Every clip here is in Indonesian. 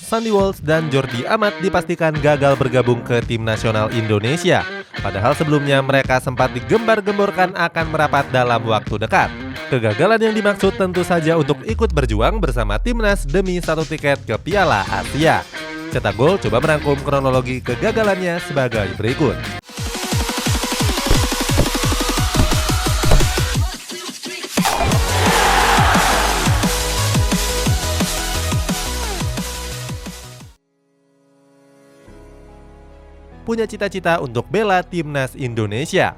Sandy Walsh dan Jordi Amat dipastikan gagal bergabung ke tim nasional Indonesia. Padahal sebelumnya mereka sempat digembar-gemborkan akan merapat dalam waktu dekat. Kegagalan yang dimaksud tentu saja untuk ikut berjuang bersama timnas demi satu tiket ke Piala Asia. Cetak Gol coba merangkum kronologi kegagalannya sebagai berikut. Punya cita-cita untuk bela timnas Indonesia.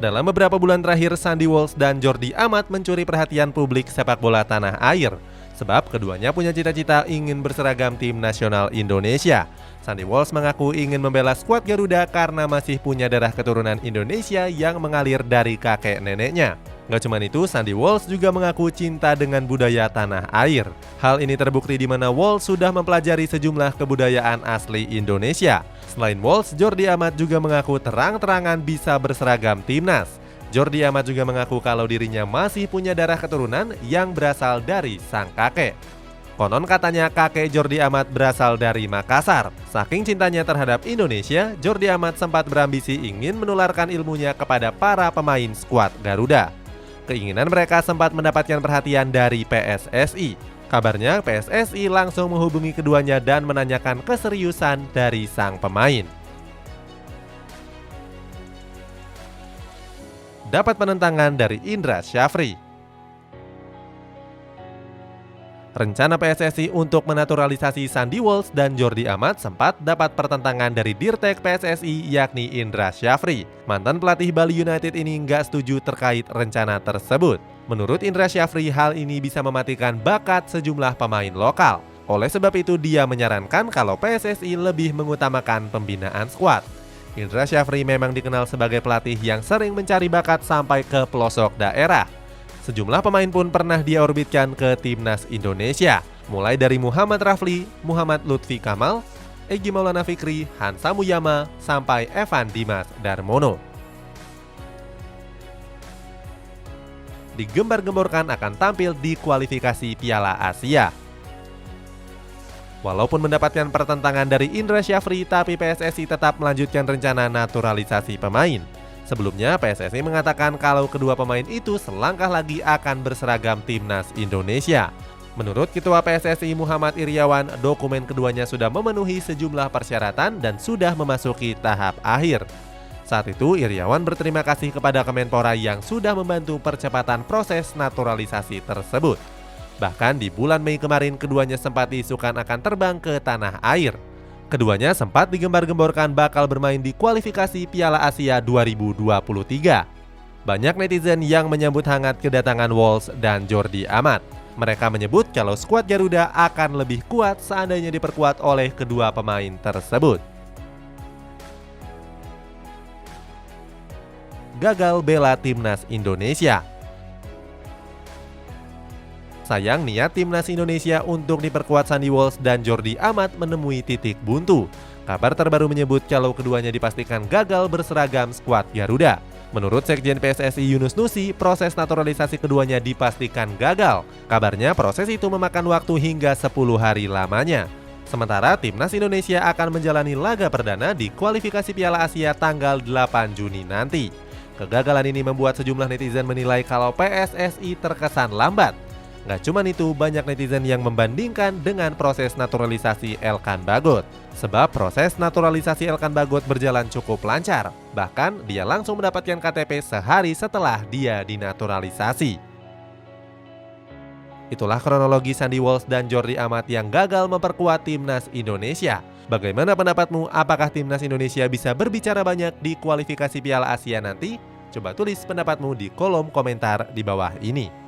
Dalam beberapa bulan terakhir, Sandy Walsh dan Jordi Amat mencuri perhatian publik sepak bola tanah air. Sebab keduanya punya cita-cita ingin berseragam tim nasional Indonesia. Sandy Walsh mengaku ingin membela skuad Garuda karena masih punya darah keturunan Indonesia yang mengalir dari kakek neneknya. Gak cuma itu, Sandy Walsh juga mengaku cinta dengan budaya tanah air. Hal ini terbukti di mana Walsh sudah mempelajari sejumlah kebudayaan asli Indonesia. Selain Walsh, Jordi Amat juga mengaku terang-terangan bisa berseragam timnas. Jordi Amat juga mengaku kalau dirinya masih punya darah keturunan yang berasal dari sang kakek. Konon katanya kakek Jordi Amat berasal dari Makassar. Saking cintanya terhadap Indonesia, Jordi Amat sempat berambisi ingin menularkan ilmunya kepada para pemain skuad Garuda. Keinginan mereka sempat mendapatkan perhatian dari PSSI. Kabarnya PSSI langsung menghubungi keduanya dan menanyakan keseriusan dari sang pemain. Dapat penentangan dari Indra Syafri. Rencana PSSI untuk menaturalisasi Sandy Walsh dan Jordi Amat sempat dapat pertentangan dari Dirtek PSSI yakni Indra Syafri. Mantan pelatih Bali United ini nggak setuju terkait rencana tersebut. Menurut Indra Syafri, hal ini bisa mematikan bakat sejumlah pemain lokal. Oleh sebab itu, dia menyarankan kalau PSSI lebih mengutamakan pembinaan skuad. Indra Syafri memang dikenal sebagai pelatih yang sering mencari bakat sampai ke pelosok daerah. Sejumlah pemain pun pernah dia orbitkan ke timnas Indonesia, mulai dari Muhammad Rafli, Muhammad Lutfi Kamal, Egy Maulana Fikri, Hansa Muyama, sampai Evan Dimas Darmono. Digembar-gemborkan akan tampil di kualifikasi Piala Asia. Walaupun mendapatkan pertentangan dari Indra Syafri, tapi PSSI tetap melanjutkan rencana naturalisasi pemain. Sebelumnya, PSSI mengatakan kalau kedua pemain itu selangkah lagi akan berseragam timnas Indonesia. Menurut Ketua PSSI Muhammad Iriawan, dokumen keduanya sudah memenuhi sejumlah persyaratan dan sudah memasuki tahap akhir. Saat itu, Iriawan berterima kasih kepada Kemenpora yang sudah membantu percepatan proses naturalisasi tersebut. Bahkan di bulan Mei kemarin, keduanya sempat diisukan akan terbang ke tanah air. Keduanya sempat digembar-gemborkan bakal bermain di kualifikasi Piala Asia 2023. Banyak netizen yang menyambut hangat kedatangan Walsh dan Jordi Amat. Mereka menyebut kalau skuad Garuda akan lebih kuat seandainya diperkuat oleh kedua pemain tersebut. Gagal bela timnas Indonesia. Sayang, niat timnas Indonesia untuk diperkuat Sandy Walsh dan Jordi Amat menemui titik buntu. Kabar terbaru menyebut kalau keduanya dipastikan gagal berseragam skuad Garuda. Menurut Sekjen PSSI Yunus Nusi, proses naturalisasi keduanya dipastikan gagal. Kabarnya proses itu memakan waktu hingga 10 hari lamanya. Sementara timnas Indonesia akan menjalani laga perdana di kualifikasi Piala Asia tanggal 8 Juni nanti. Kegagalan ini membuat sejumlah netizen menilai kalau PSSI terkesan lambat. Nggak cuma itu, banyak netizen yang membandingkan dengan proses naturalisasi Elkan Bagot. Sebab proses naturalisasi Elkan Bagot berjalan cukup lancar. Bahkan dia langsung mendapatkan KTP sehari setelah dia dinaturalisasi. Itulah kronologi Sandy Walsh dan Jordi Amat yang gagal memperkuat timnas Indonesia. Bagaimana pendapatmu? Apakah timnas Indonesia bisa berbicara banyak di kualifikasi Piala Asia nanti? Coba tulis pendapatmu di kolom komentar di bawah ini.